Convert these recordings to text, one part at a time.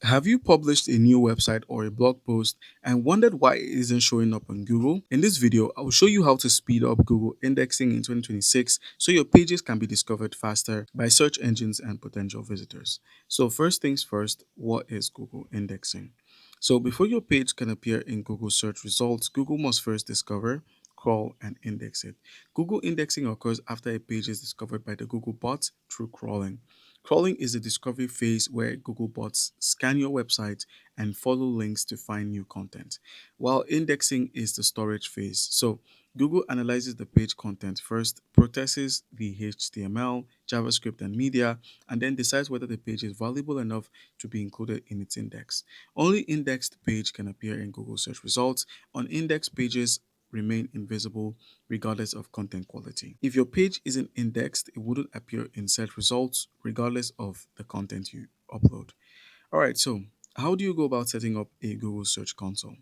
Have you published a new website or a blog post and wondered why it isn't showing up on Google? In this video, I will show you how to speed up Google indexing in 2026 so your pages can be discovered faster by search engines and potential visitors. So, first things first, what is Google indexing? So, before your page can appear in Google search results, Google must first discover, crawl, and index it. Google indexing occurs after a page is discovered by the Google bot through crawling. Crawling is the discovery phase where Google bots scan your website and follow links to find new content, while indexing is the storage phase. So, Google analyzes the page content first, processes the HTML, JavaScript, and media, and then decides whether the page is valuable enough to be included in its index. Only indexed page can appear in Google search results. Unindexed pages remain invisible regardless of content quality. If your page isn't indexed, it wouldn't appear in search results regardless of the content you upload. All right, so how do you go about setting up a Google Search Console?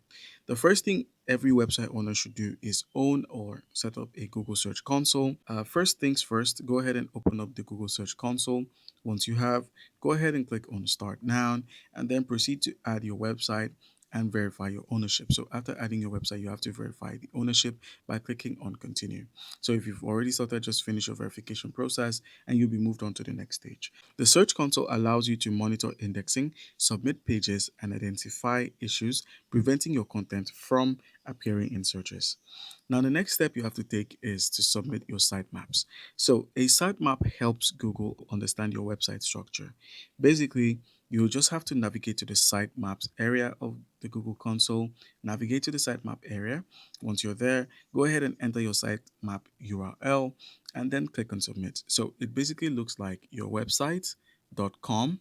The first thing every website owner should do is own or set up a Google Search Console. First things first, go ahead and open up the Google Search Console. Once you have, go ahead and click on Start Now and then proceed to add your website and verify your ownership. So after adding your website, you have to verify the ownership by clicking on Continue. So if you've already started, just finish your verification process and you'll be moved on to the next stage. The Search Console allows you to monitor indexing, submit pages, and identify issues, preventing your content from appearing in searches. Now, the next step you have to take is to submit your sitemaps. So, a sitemap helps Google understand your website structure. Basically, you just have to navigate to the sitemaps area of the Google console, navigate to the sitemap area. Once you're there, go ahead and enter your sitemap URL and then click on submit. So, it basically looks like your website.com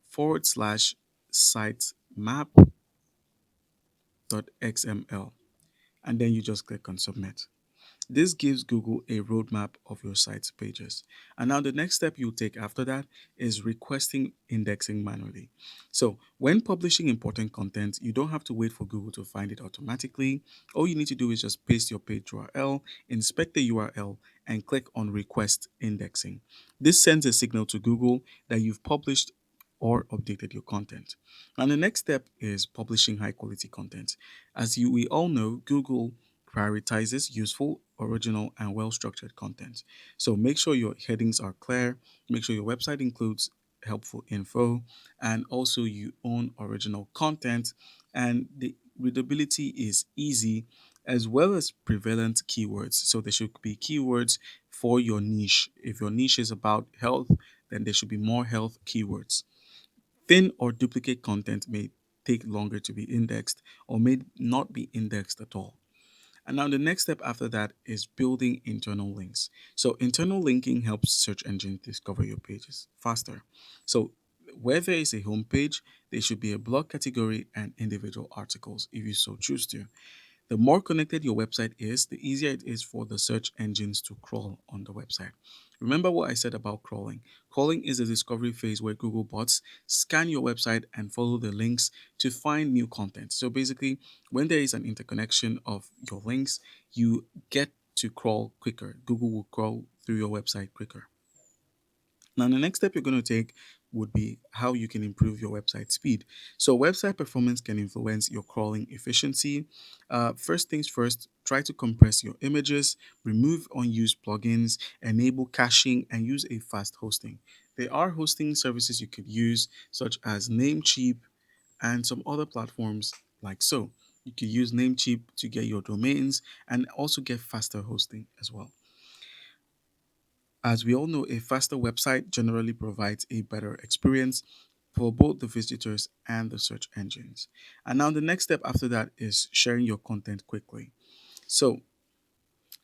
forward slash sitemap.xml, and then you just click on submit. This gives Google a roadmap of your site's pages. And now the next step you'll take after that is requesting indexing manually. So when publishing important content, you don't have to wait for Google to find it automatically. All you need to do is just paste your page URL, inspect the URL, and click on request indexing. This sends a signal to Google that you've published or updated your content. And the next step is publishing high quality content. We all know, Google prioritizes useful, original, and well structured content. So make sure your headings are clear, make sure your website includes helpful info, and also you own original content, and the readability is easy, as well as prevalent keywords. So there should be keywords for your niche. If your niche is about health, then there should be more health keywords. Thin or duplicate content may take longer to be indexed or may not be indexed at all. And now the next step after that is building internal links. So internal linking helps search engines discover your pages faster. So where there is a homepage, there should be a blog category and individual articles if you so choose to. The more connected your website is, the easier it is for the search engines to crawl on the website. Remember what I said about crawling. Crawling is the discovery phase where Google bots scan your website and follow the links to find new content. So basically, when there is an interconnection of your links, you get to crawl quicker. Google will crawl through your website quicker. Now, the next step you're going to take would be how you can improve your website speed. So, website performance can influence your crawling efficiency. First things first, try to compress your images, remove unused plugins, enable caching, and use a fast hosting. There are hosting services you could use, such as Namecheap and some other platforms like so. You could use Namecheap to get your domains and also get faster hosting as well. As we all know, a faster website generally provides a better experience for both the visitors and the search engines. And now the next step after that is sharing your content quickly. So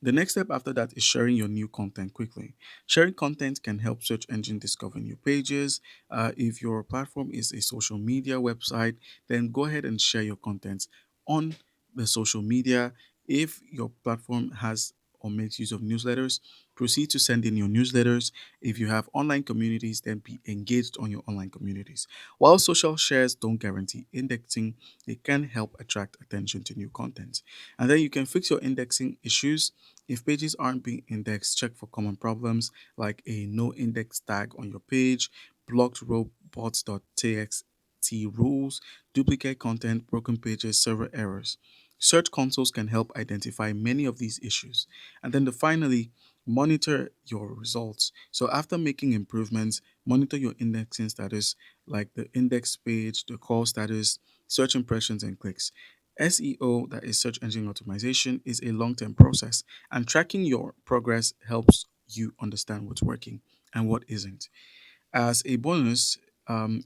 the next step after that is sharing your new content quickly. Sharing content can help search engine discover new pages. If your platform is a social media website, then go ahead and share your content on the social media. If your platform has or makes use of newsletters, proceed to send in your newsletters. If you have online communities, then be engaged on your online communities. While social shares don't guarantee indexing, they can help attract attention to new content. And then you can fix your indexing issues. If pages aren't being indexed, check for common problems like a no index tag on your page, blocked robots.txt SERT rules, duplicate content, broken pages, server errors. Search consoles can help identify many of these issues. And then finally, monitor your results. So after making improvements, monitor your indexing status, like the index page, the call status, search impressions, and clicks. SEO, that is search engine optimization, is a long term process, and tracking your progress helps you understand what's working and what isn't. As a bonus,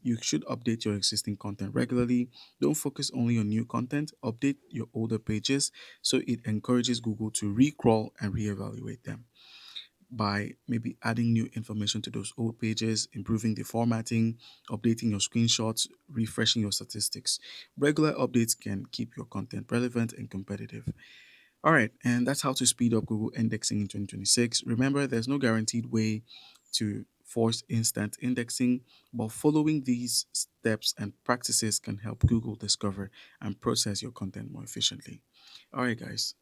you should update your existing content regularly. Don't focus only on new content, update your older pages so it encourages Google to recrawl and reevaluate them by maybe adding new information to those old pages, improving the formatting, updating your screenshots, refreshing your statistics. Regular updates can keep your content relevant and competitive. All right, and that's how to speed up Google indexing in 2026. Remember, there's no guaranteed way to force instant indexing, but following these steps and practices can help Google discover and process your content more efficiently. All right, guys.